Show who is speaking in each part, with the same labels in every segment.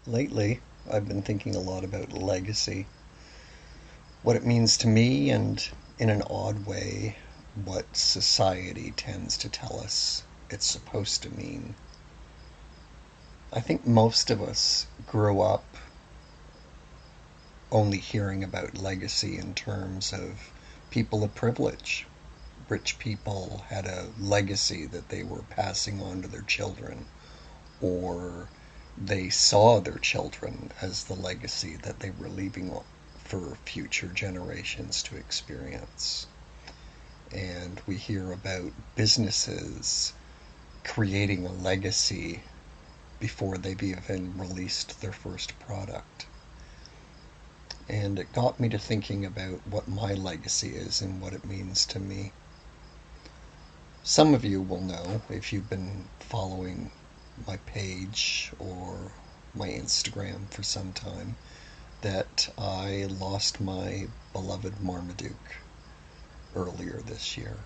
Speaker 1: Lately, I've been thinking a lot about legacy, what it means to me, and in an odd way, what society tends to tell us it's supposed to mean. I think most of us grew up only hearing about legacy in terms of people of privilege. Rich people had a legacy that they were passing on to their children, or they saw their children as the legacy that they were leaving for future generations to experience. And we hear about businesses creating a legacy before they've even released their first product. And it got me to thinking about what my legacy is and what it means to me. Some of you will know if you've been following my page or my Instagram for some time that I lost my beloved Marmaduke earlier this year.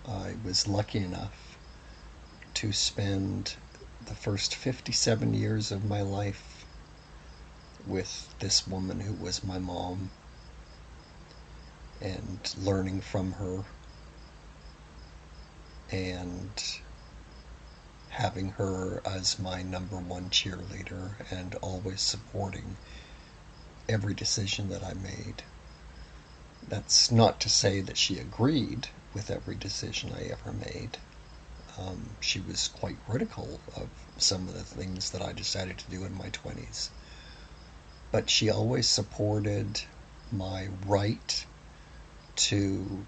Speaker 1: I was lucky enough to spend the first 57 years of my life with this woman who was my mom and learning from her and having her as my number one cheerleader and always supporting every decision that I made. That's not to say that she agreed with every decision I ever made. She was quite critical of some of the things that I decided to do in my 20s. But she always supported my right to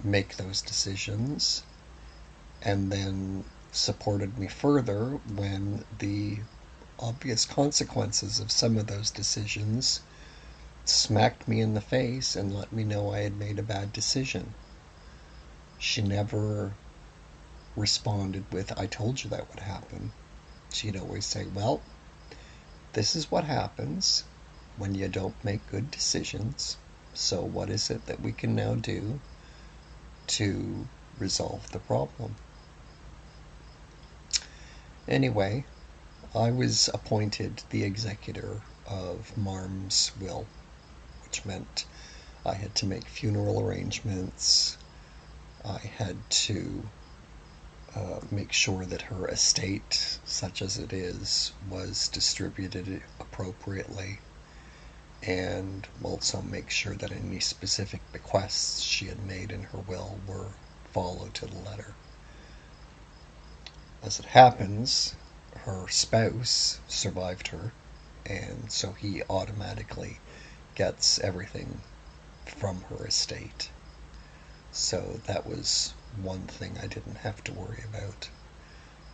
Speaker 1: make those decisions and then supported me further when the obvious consequences of some of those decisions smacked me in the face and let me know I had made a bad decision. She never responded with, I told you that would happen. She'd always say, well, this is what happens when you don't make good decisions. So, what is it that we can now do to resolve the problem? Anyway, I was appointed the executor of Marm's will, which meant I had to make funeral arrangements. I had to make sure that her estate, such as it is, was distributed appropriately, and also make sure that any specific bequests she had made in her will were followed to the letter. As it happens, her spouse survived her, and so he automatically gets everything from her estate. So that was one thing I didn't have to worry about.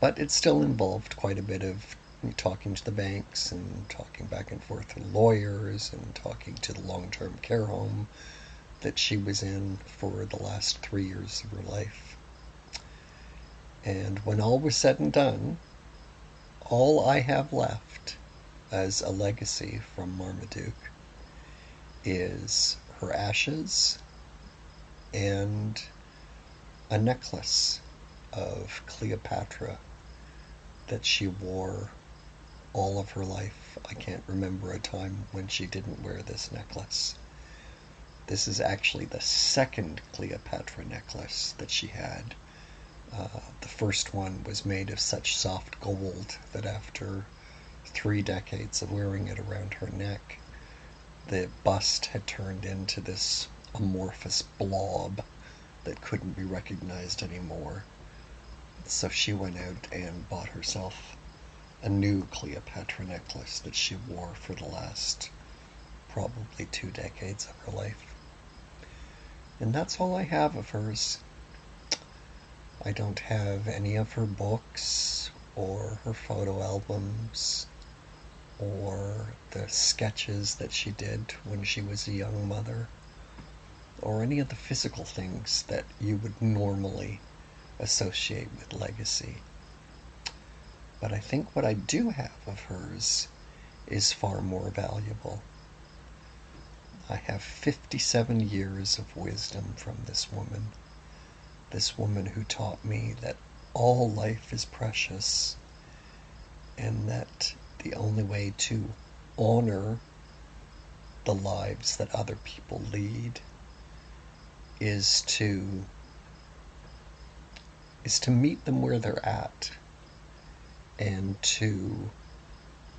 Speaker 1: But it still involved quite a bit of talking to the banks and talking back and forth to lawyers and talking to the long-term care home that she was in for the last 3 years of her life. And when all was said and done, all I have left as a legacy from Marmaduke is her ashes and a necklace of Cleopatra that she wore all of her life. I can't remember a time when she didn't wear this necklace. This is actually the second Cleopatra necklace that she had. The first one was made of such soft gold that after 3 decades of wearing it around her neck, the bust had turned into this amorphous blob that couldn't be recognized anymore. So she went out and bought herself a new Cleopatra necklace that she wore for the last probably 2 decades of her life. And that's all I have of hers. I don't have any of her books or her photo albums or the sketches that she did when she was a young mother or any of the physical things that you would normally associate with legacy. But I think what I do have of hers is far more valuable. I have 57 years of wisdom from this woman who taught me that all life is precious and that the only way to honor the lives that other people lead is to meet them where they're at and to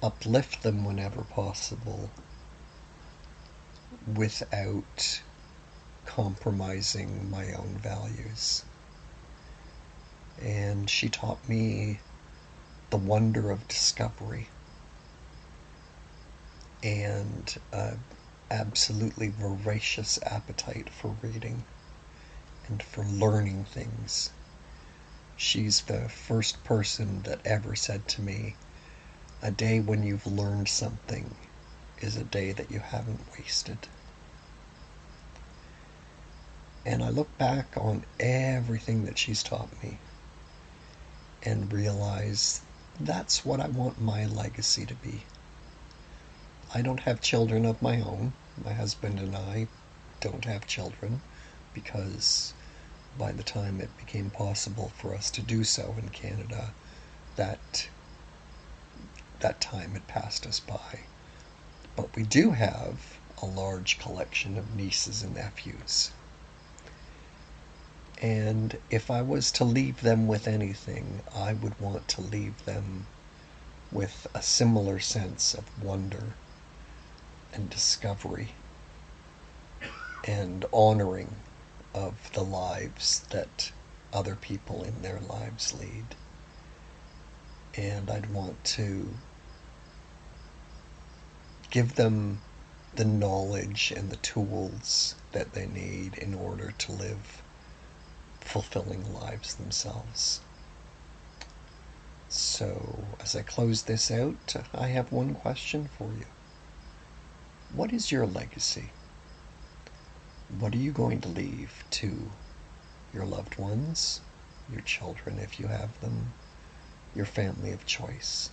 Speaker 1: uplift them whenever possible without compromising my own values. And she taught me the wonder of discovery and an absolutely voracious appetite for reading and for learning things. She's the first person that ever said to me, a day when you've learned something is a day that you haven't wasted. And I look back on everything that she's taught me and realize that's what I want my legacy to be. I don't have children of my own. My husband and I don't have children because by the time it became possible for us to do so in Canada, that time had passed us by. But we do have a large collection of nieces and nephews. And if I was to leave them with anything, I would want to leave them with a similar sense of wonder and discovery and honoring of the lives that other people in their lives lead. And I'd want to give them the knowledge and the tools that they need in order to live fulfilling lives themselves. So, as I close this out, I have one question for you. What is your legacy? What are you going to leave to your loved ones, your children if you have them, your family of choice?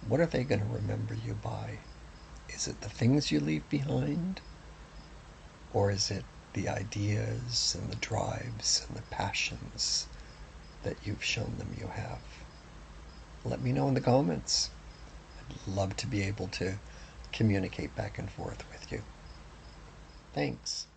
Speaker 1: What are they going to remember you by? Is it the things you leave behind? Or is it the ideas and the drives and the passions that you've shown them you have? Let me know in the comments. I'd love to be able to communicate back and forth with you. Thanks.